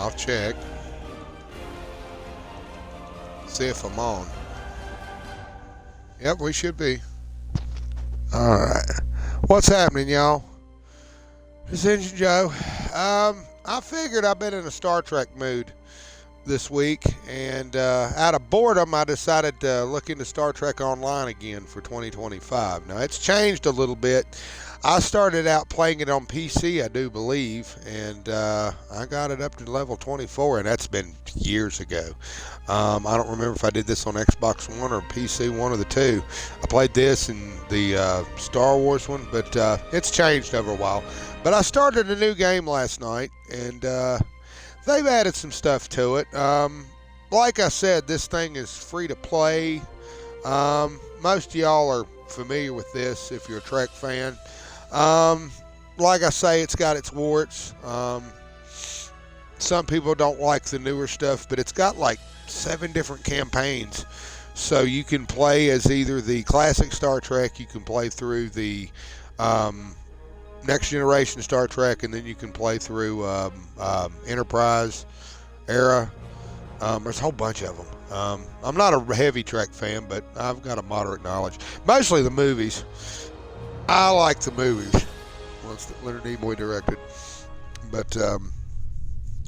I'll check. See if I'm on. Yep, we should be. Alright. What's happening, y'all? This is Engine Joe. I figured I've been in a Star Trek mood this week, and out of boredom, I decided to look into Star Trek Online again for 2025. Now, it's changed a little bit. I started out playing it on PC, I do believe, and I got it up to level 24, and that's been years ago. I don't remember if I did this on Xbox One or PC, one of the two. I played this and the Star Wars one, but it's changed over a while. But I started a new game last night, and they've added some stuff to it. Like I said, this thing is free to play. Most of y'all are familiar with this if you're a Trek fan. Like I say, it's got its warts. Some people don't like the newer stuff, but it's got like 7 different campaigns. So you can play as either the classic Star Trek, you can play through the Next Generation Star Trek, and then you can play through Enterprise era. There's a whole bunch of them. I'm not a heavy Trek fan, but I've got a moderate knowledge. Mostly the movies. I like the movies. Ones that Leonard Nimoy directed. But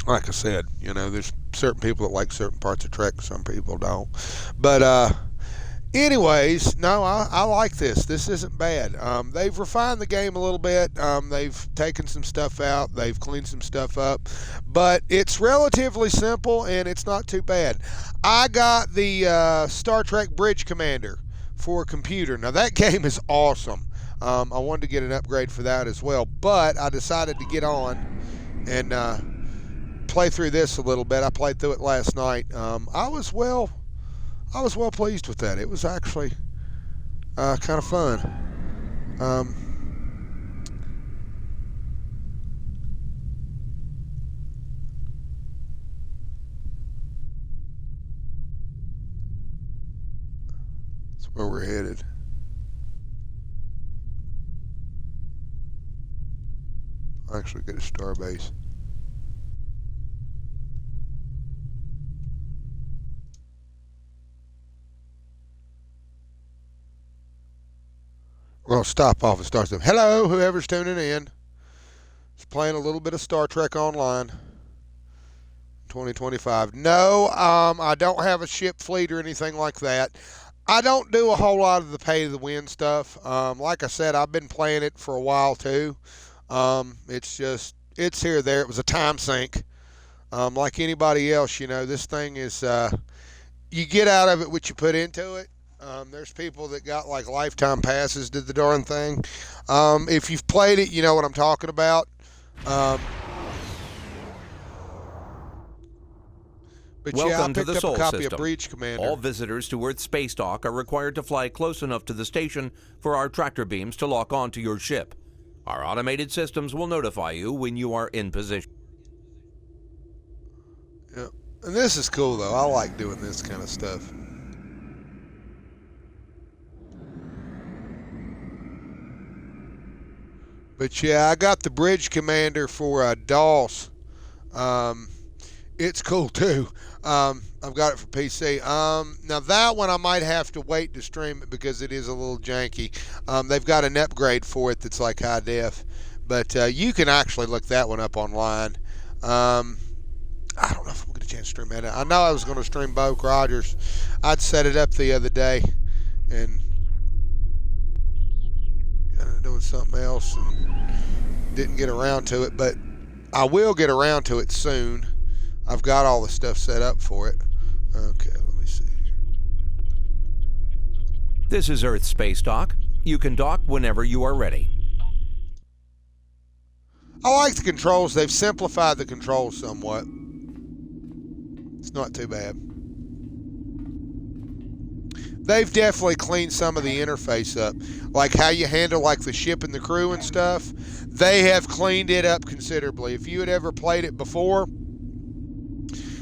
like I said, you know, there's certain people that like certain parts of Trek, some people don't. But anyways, no, I like this. This isn't bad. They've refined the game a little bit. They've taken some stuff out. They've cleaned some stuff up. But it's relatively simple, and it's not too bad. I got the Star Trek Bridge Commander for a computer. Now, that game is awesome. I wanted to get an upgrade for that as well. But I decided to get on and play through this a little bit. I played through it last night. I was well pleased with that. It was actually kind of fun. That's where we're headed. I'll actually get a starbase. We're going to stop off and start them. Hello, whoever's tuning in. Just playing a little bit of Star Trek Online 2025. No, I don't have a ship fleet or anything like that. I don't do a whole lot of the pay to the win stuff. Like I said, I've been playing it for a while too. It's here or there. It was a time sink. Like anybody else, you know, this thing is, you get out of it what you put into it. There's people that got like lifetime passes to the darn thing. If you've played it, you know what I'm talking about. But Welcome yeah, I to the picked up Sol a copy system. of Breach Commander. All visitors to Earth's space dock are required to fly close enough to the station for our tractor beams to lock onto your ship. Our automated systems will notify you when you are in position. Yeah. And this is cool though. I like doing this kind of stuff. But yeah, I got the Bridge Commander for DOS. It's cool too. I've got it for PC. Now that one I might have to wait to stream it because it is a little janky. They've got an upgrade for it that's like high def, but you can actually look that one up online. I don't know if I'm going to get a chance to stream it. I know I was going to stream Buck Rogers. I'd set it up the other day and doing something else and didn't get around to it, but I will get around to it soon. I've got all the stuff set up for it. Okay, let me see. This is Earth's space dock. You can dock whenever you are ready. I like the controls. They've simplified the controls somewhat. It's not too bad. They've definitely cleaned some of the interface up. Like how you handle like the ship and the crew and stuff. They have cleaned it up considerably. If you had ever played it before,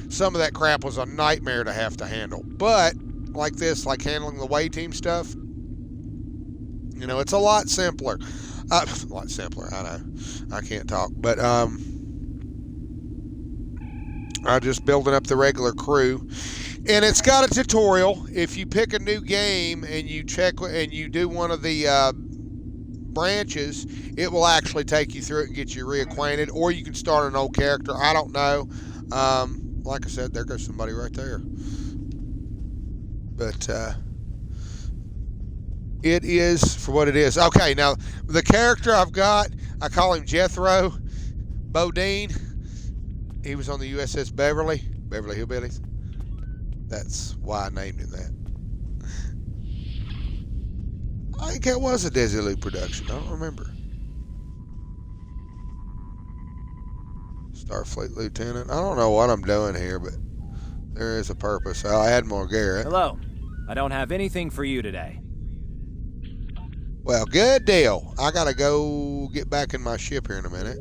some of that crap was a nightmare to have to handle. But like this, like handling the away team stuff, you know, it's a lot simpler. A lot simpler, I know. I can't talk. But I'm just building up the regular crew. And it's got a tutorial. If you pick a new game and you check and you do one of the branches, it will actually take you through it and get you reacquainted. Or you can start an old character. I don't know. Like I said, there goes somebody right there. But it is for what it is. Okay, now the character I've got, I call him Jethro Bodine. He was on the USS Beverley Hillbillies. That's why I named him that. I think it was a Desilu production. I don't remember. Starfleet Lieutenant. I don't know what I'm doing here, but there is a purpose. I'll add more Garrett. Hello. I don't have anything for you today. Well, good deal. I gotta go get back in my ship here in a minute.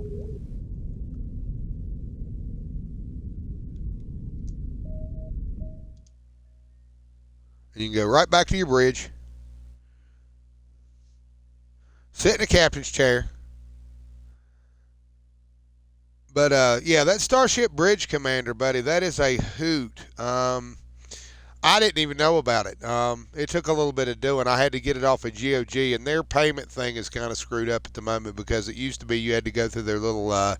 You can go right back to your bridge. Sit in the captain's chair. But, yeah, that Starship Bridge Commander, buddy, that is a hoot. I didn't even know about it. It took a little bit of doing. I had to get it off of GOG, and their payment thing is kind of screwed up at the moment because it used to be you had to go through their little GOG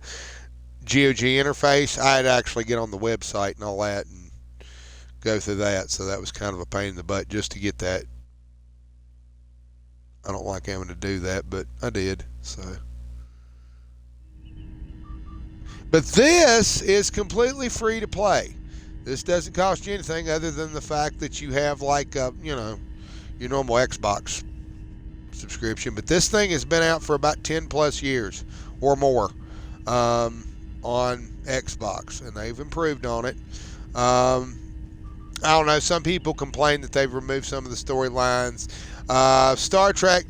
interface. I had to actually get on the website and all that and go through that, so that was kind of a pain in the butt just to get that. I don't like having to do that, but I did, so. But this is completely free to play. This doesn't cost you anything other than the fact that you have, like, you know, your normal Xbox subscription. But this thing has been out for about 10 plus years or more on Xbox, and they've improved on it. I don't know. Some people complain that they've removed some of the storylines. Star Trek,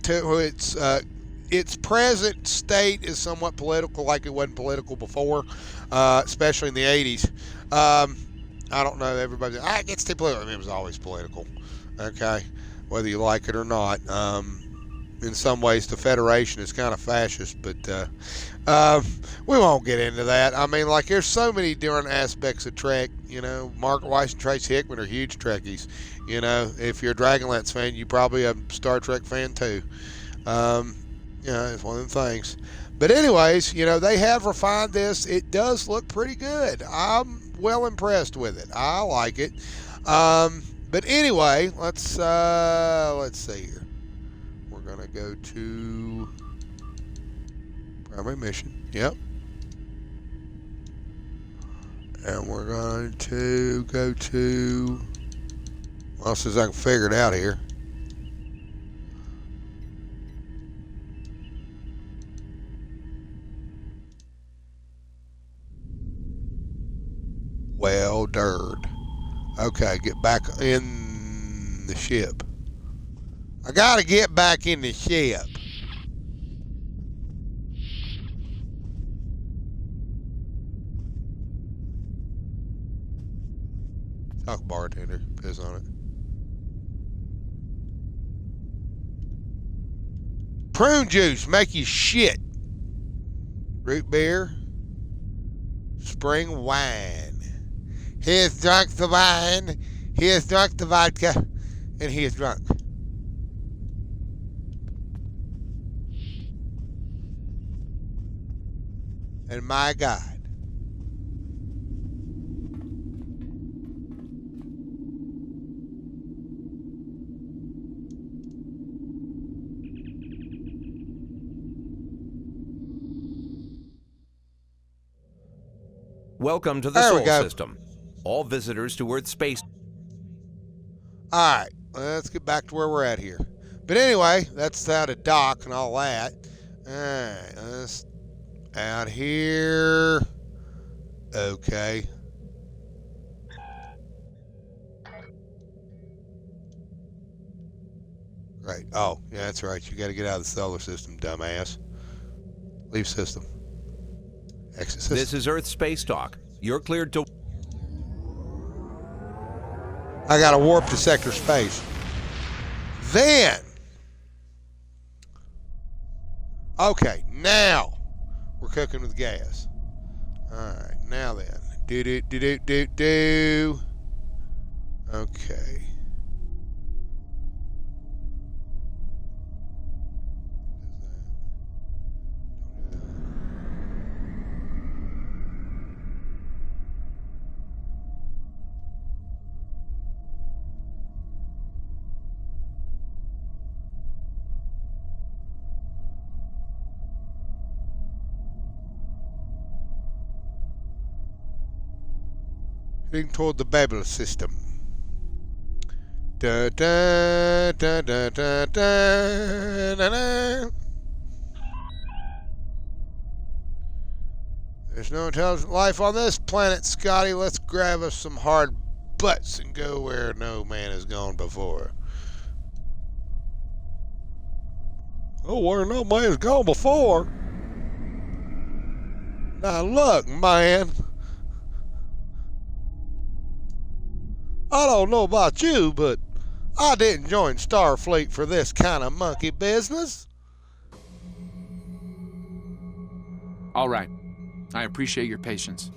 its present state is somewhat political, like it wasn't political before, especially in the 80s. I don't know. Everybody, it gets too political. I mean, it was always political, okay, whether you like it or not. In some ways, the Federation is kind of fascist, but we won't get into that. I mean, like, there's so many different aspects of Trek. You know, Margaret Weiss and Trace Hickman are huge Trekkies. You know, if you're a Dragonlance fan, you probably a Star Trek fan too. You know, it's one of them things. But anyways, you know, they have refined this. It does look pretty good. I'm well impressed with it. I like it. But anyway, let's see here. We're gonna go to primary mission. Yep. And we're going to go to, well, since I can figure it out here. Well, dirt. Okay, get back in the ship. I gotta get back in the ship. Talk bartender, piss on it. Prune juice, make you shit. Root beer. Spring wine. He has drunk the wine. He has drunk the vodka. And he is drunk. And my God. Welcome to the Sol system. All visitors to Earth space. All right, let's get back to where we're at here. But anyway, that's how to dock and all that. All right, let's out here. Okay. Right. Oh, yeah, that's right. You got to get out of the solar system, dumbass. Leave system. Exit system. This is Earth Space Dock. You're cleared to... I got to warp to sector space. Then. Okay, now we're cooking with gas. All right, now then. Do. Okay. Heading toward the Beverley system. Da, da, da, da, da, da, da, da. There's no intelligent life on this planet, Scotty. Let's grab us some hard butts and go where no man has gone before. Oh, where no man has gone before? Now look, man. I don't know about you, but I didn't join Starfleet for this kind of monkey business. All right. I appreciate your patience.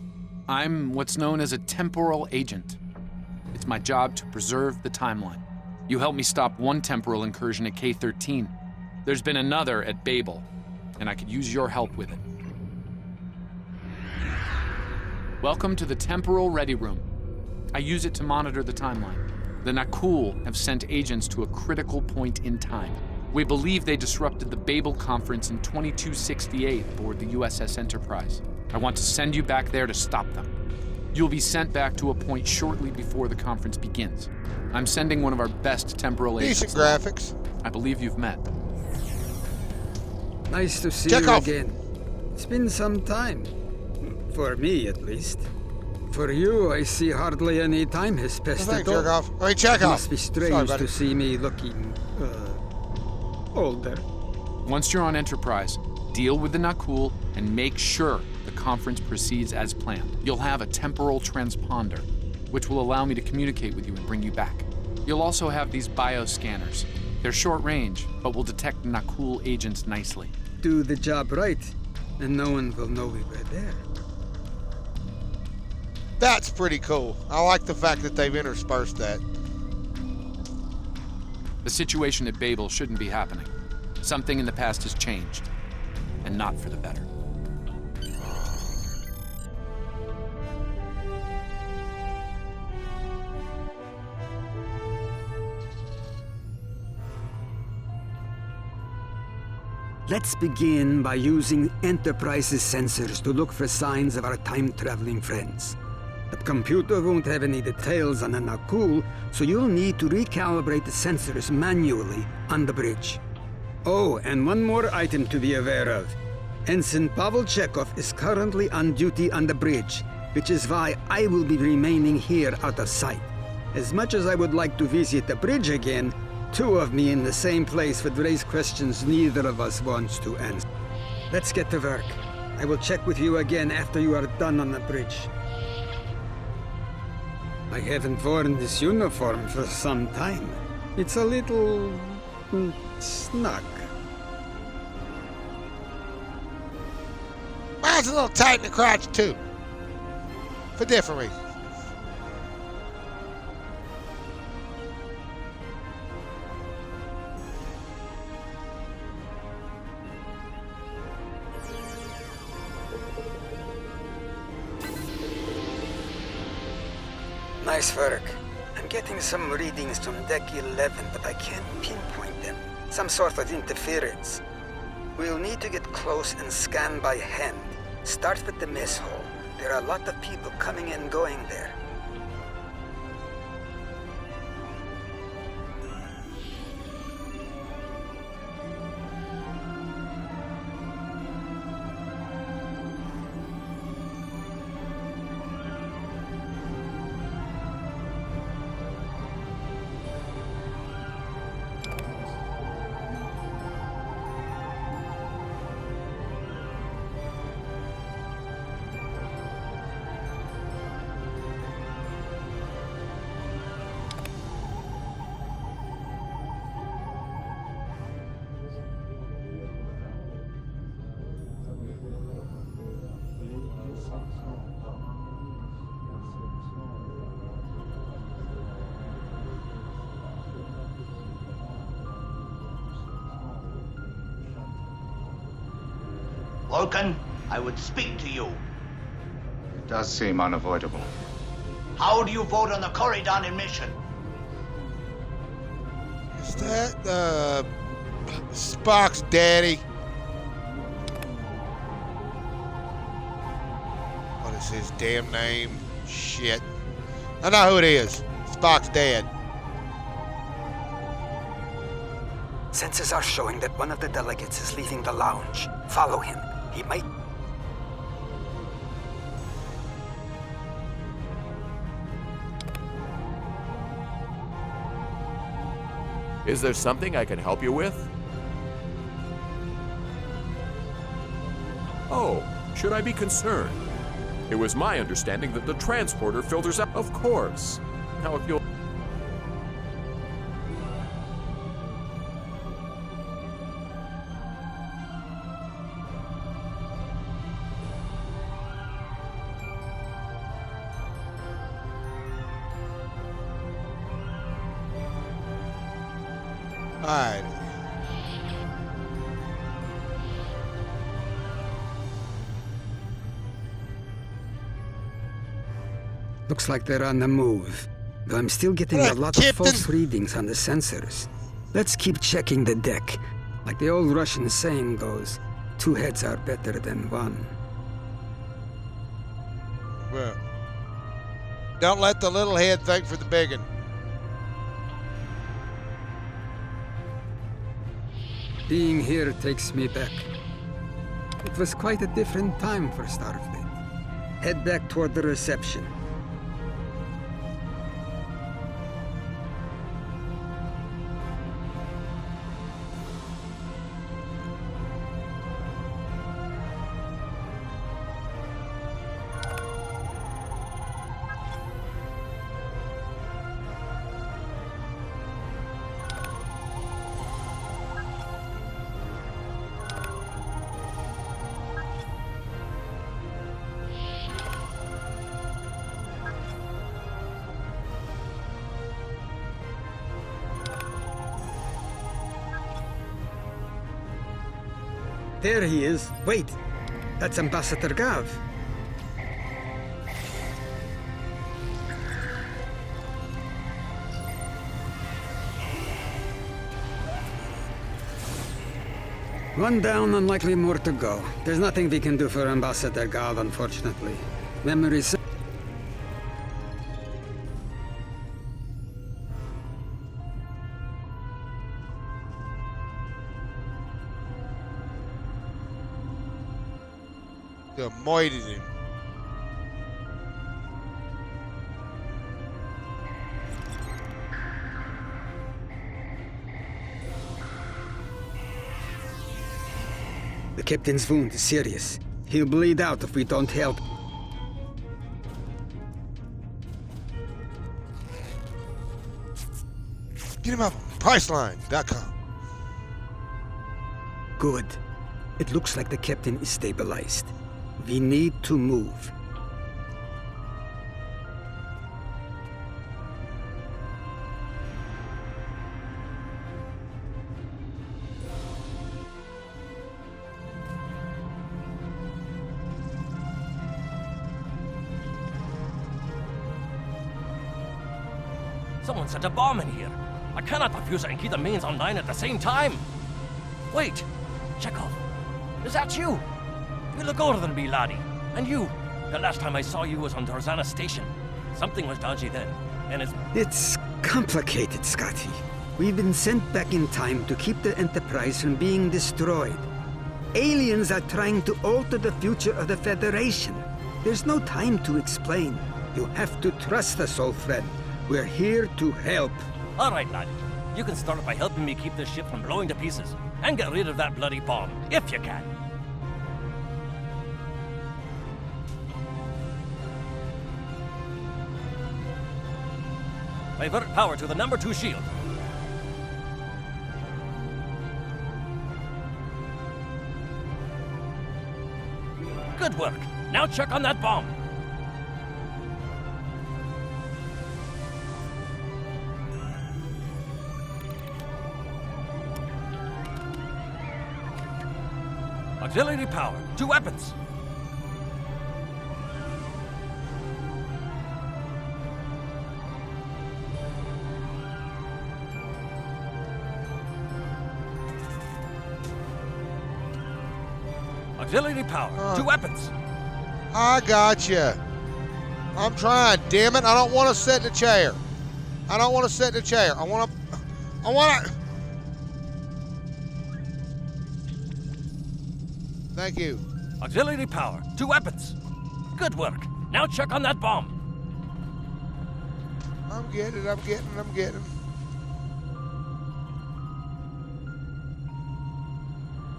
I'm what's known as a temporal agent. It's my job to preserve the timeline. You helped me stop one temporal incursion at K-13. There's been another at Babel, and I could use your help with it. Welcome to the Temporal Ready Room. I use it to monitor the timeline. The Nakul have sent agents to a critical point in time. We believe they disrupted the Babel conference in 2268 aboard the USS Enterprise. I want to send you back there to stop them. You'll be sent back to a point shortly before the conference begins. I'm sending one of our best temporal agents. Decent graphics. I believe you've met. Nice to see Check you off. again. It's been some time. For me, at least. For you, I see hardly any time has passed Thanks, at all. jerk off. I mean, check It off. must be Sorry, strange buddy. to see me looking, older. Once you're on Enterprise, deal with the Nakul and make sure the conference proceeds as planned. You'll have a temporal transponder, which will allow me to communicate with you and bring you back. You'll also have these bioscanners. They're short range, but will detect Nakul agents nicely. Do the job right, and no one will know we were there. That's pretty cool. I like the fact that they've interspersed that. The situation at Babel shouldn't be happening. Something in the past has changed, and not for the better. Let's begin by using Enterprise's sensors to look for signs of our time-traveling friends. The computer won't have any details on the Nakul, so you'll need to recalibrate the sensors manually on the bridge. Oh, and one more item to be aware of. Ensign Pavel Chekhov is currently on duty on the bridge, which is why I will be remaining here out of sight. As much as I would like to visit the bridge again, two of me in the same place would raise questions neither of us wants to answer. Let's get to work. I will check with you again after you are done on the bridge. I haven't worn this uniform for some time. It's a little snug. Mine's a little tight in the crotch, too. For different reasons. Nice work. I'm getting some readings from Deck 11, but I can't pinpoint them. Some sort of interference. We'll need to get close and scan by hand. Start with the mess hall. There are a lot of people coming and going there. Vulcan, I would speak to you. It does seem unavoidable. How do you vote on the Corridon emission? Is that, Spock's daddy? What is his damn name? Shit. I know who it is. Spock's dad. Sensors are showing that one of the delegates is leaving the lounge. Follow him. He might... Is there something I can help you with? Oh, should I be concerned? It was my understanding that the transporter filters out. Of course. Now if you'll... Alright. Looks like they're on the move. Though I'm still getting a lot of false readings on the sensors. Let's keep checking the deck. Like the old Russian saying goes, 2 heads are better than 1. Well, don't let the little head think for the big one. Being here takes me back. It was quite a different time for Starfleet. Head back toward the reception. There he is. Wait, that's Ambassador Gav. One down and likely more to go. There's nothing we can do for Ambassador Gav, unfortunately. Memories... Avoided him. The captain's wound is serious. He'll bleed out if we don't help. Get him up on Priceline.com. Good. It looks like the captain is stabilized. We need to move. Someone set a bomb in here. I cannot defuse it and keep the mains online at the same time. Wait, Chekhov, is that you? You look older than me, laddie. And you, the last time I saw you was on Dorzana Station. Something was dodgy then, and It's complicated, Scotty. We've been sent back in time to keep the Enterprise from being destroyed. Aliens are trying to alter the future of the Federation. There's no time to explain. You have to trust us, old friend. We're here to help. All right, lad. You can start by helping me keep this ship from blowing to pieces. And get rid of that bloody bomb, if you can. Divert power to the number 2 shield. Good work. Now check on that bomb. Auxiliary power to weapons. Auxiliary power to weapons. I gotcha. I'm trying, damn it. I don't want to sit in the chair. I don't want to sit in the chair. I want to. Thank you. Auxiliary power to weapons. Good work. Now check on that bomb. I'm getting.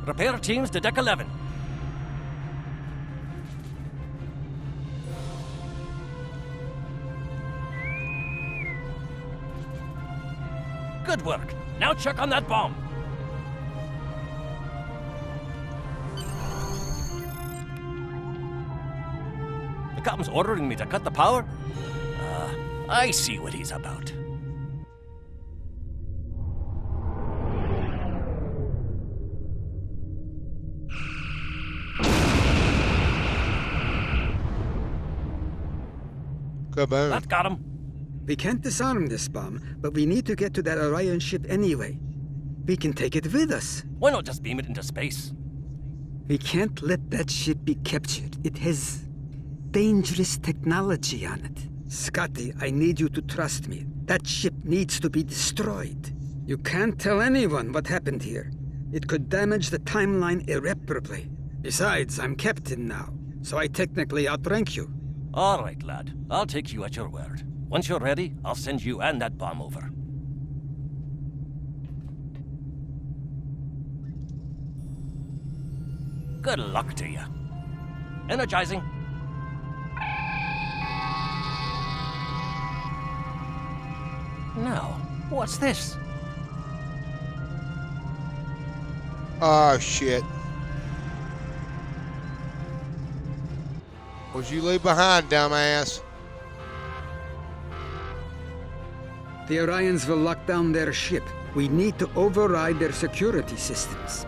Repair teams to deck 11. Good work. Now check on that bomb. The captain's ordering me to cut the power? I see what he's about. Kaboom. That got him. We can't disarm this bomb, but we need to get to that Orion ship anyway. We can take it with us. Why not just beam it into space? We can't let that ship be captured. It has dangerous technology on it. Scotty, I need you to trust me. That ship needs to be destroyed. You can't tell anyone what happened here. It could damage the timeline irreparably. Besides, I'm captain now, so I technically outrank you. All right, lad. I'll take you at your word. Once you're ready, I'll send you and that bomb over. Good luck to you. Energizing. Now, what's this? Oh, shit. What'd you leave behind, dumbass? The Orions will lock down their ship. We need to override their security systems.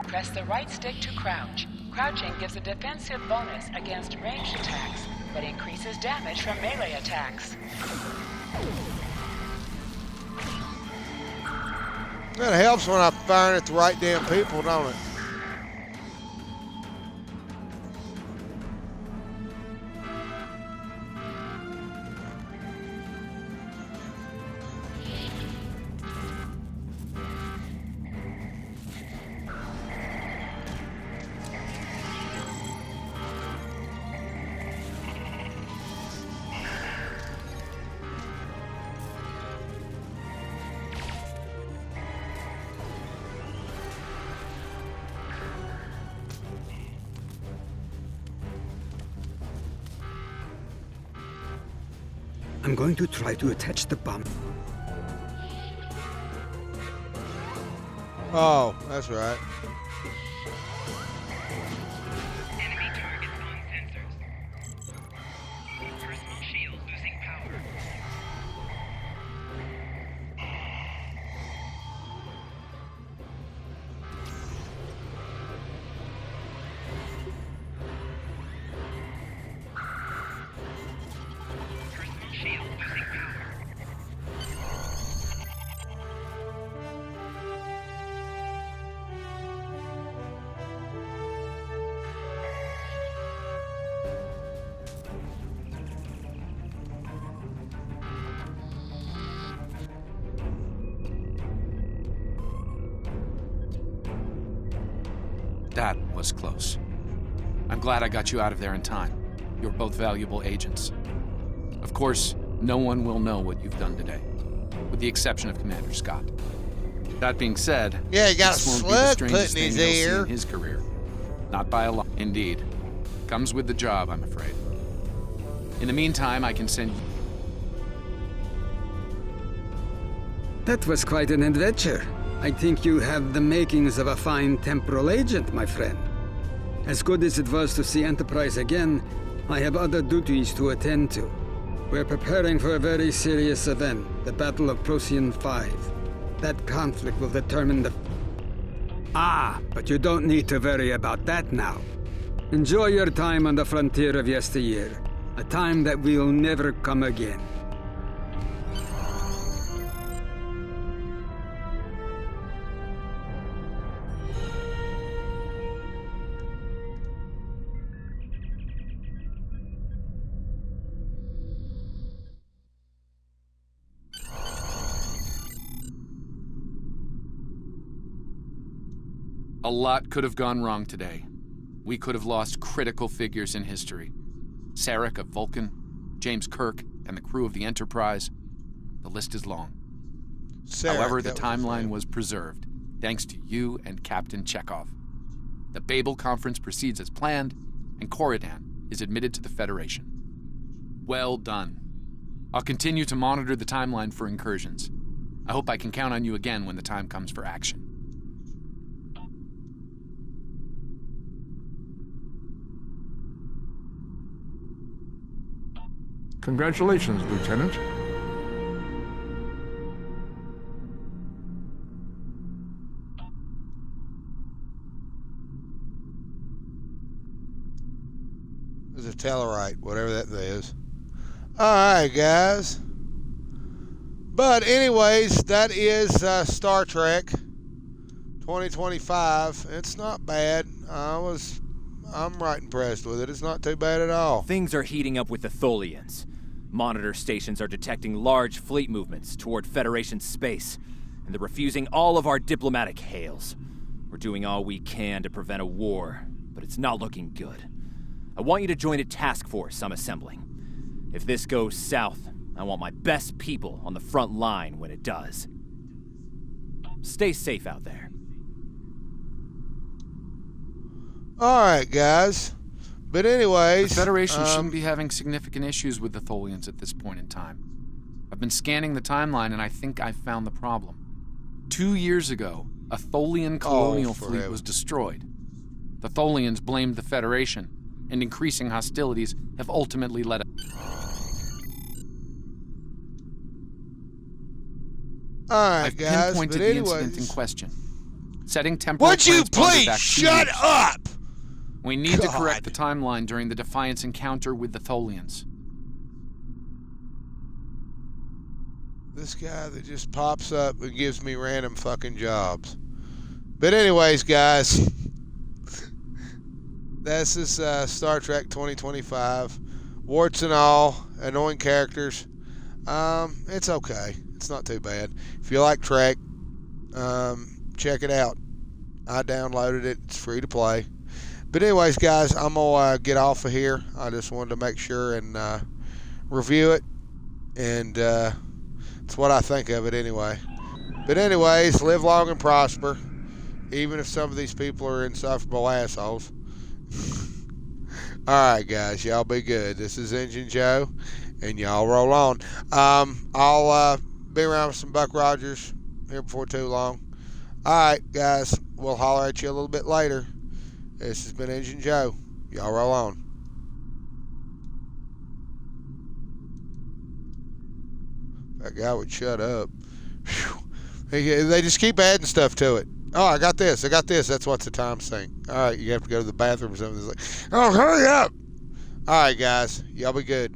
Press the right stick to crouch. Crouching gives a defensive bonus against ranged attacks, but increases damage from melee attacks. That helps when I'm firing at the right damn people, don't it? I'm going to try to attach the bomb. Oh, that's right. Enemy targets on sensors. Personal shield losing power. Personal shield losing power. That was close. I'm glad I got you out of there in time. You're both valuable agents. Of course, no one will know what you've done today, with the exception of Commander Scott. That being said, Yeah, he got a this won't be the slug strangest put in thing his he'll see ear. in his career. Not by a lot, indeed. Comes with the job, I'm afraid. In the meantime, I can send you... That was quite an adventure. I think you have the makings of a fine temporal agent, my friend. As good as it was to see Enterprise again, I have other duties to attend to. We're preparing for a very serious event, the Battle of Procyon 5. That conflict will determine the... Ah, but you don't need to worry about that now. Enjoy your time on the frontier of yesteryear, a time that will never come again. A lot could have gone wrong today. We could have lost critical figures in history. Sarek of Vulcan, James Kirk, and the crew of the Enterprise. The list is long. However, the timeline was preserved, thanks to you and Captain Chekhov. The Babel Conference proceeds as planned, and Corridan is admitted to the Federation. Well done. I'll continue to monitor the timeline for incursions. I hope I can count on you again when the time comes for action. Congratulations, Lieutenant. It was a Tellarite, whatever that is. Alright, guys. But anyways, that is Star Trek 2025. It's not bad. I'm right impressed with it. It's not too bad at all. Things are heating up with the Tholians. Monitor stations are detecting large fleet movements toward Federation space, and they're refusing all of our diplomatic hails. We're doing all we can to prevent a war, but it's not looking good. I want you to join a task force I'm assembling. If this goes south, I want my best people on the front line when it does. Stay safe out there. Alright, guys. But anyways... The Federation shouldn't be having significant issues with the Tholians at this point in time. I've been scanning the timeline and I think I've found the problem. 2 years ago, a Tholian colonial fleet was destroyed. The Tholians blamed the Federation, and increasing hostilities have ultimately led... Alright, guys, I've pinpointed the incident in question. Setting temporal would you transponder please back 2 shut years. up? We need to correct the timeline during the Defiance encounter with the Tholians. This guy that just pops up and gives me random fucking jobs. But anyways, guys, this is Star Trek 2025. Warts and all, annoying characters. It's okay. It's not too bad. If you like Trek, check it out. I downloaded it. It's free to play. But anyways, guys, I'm going to get off of here. I just wanted to make sure and review it. And it's what I think of it anyway. But anyways, live long and prosper. Even if some of these people are insufferable assholes. Alright, guys. Y'all be good. This is Engine Joe. And y'all roll on. I'll be around with some Buck Rogers here before too long. Alright, guys. We'll holler at you a little bit later. This has been Engine Joe. Y'all roll on. That guy would shut up. Whew. They just keep adding stuff to it. Oh, I got this. That's what's the time sync. Alright, you have to go to the bathroom or something. It's like, oh, hurry up. Alright, guys. Y'all be good.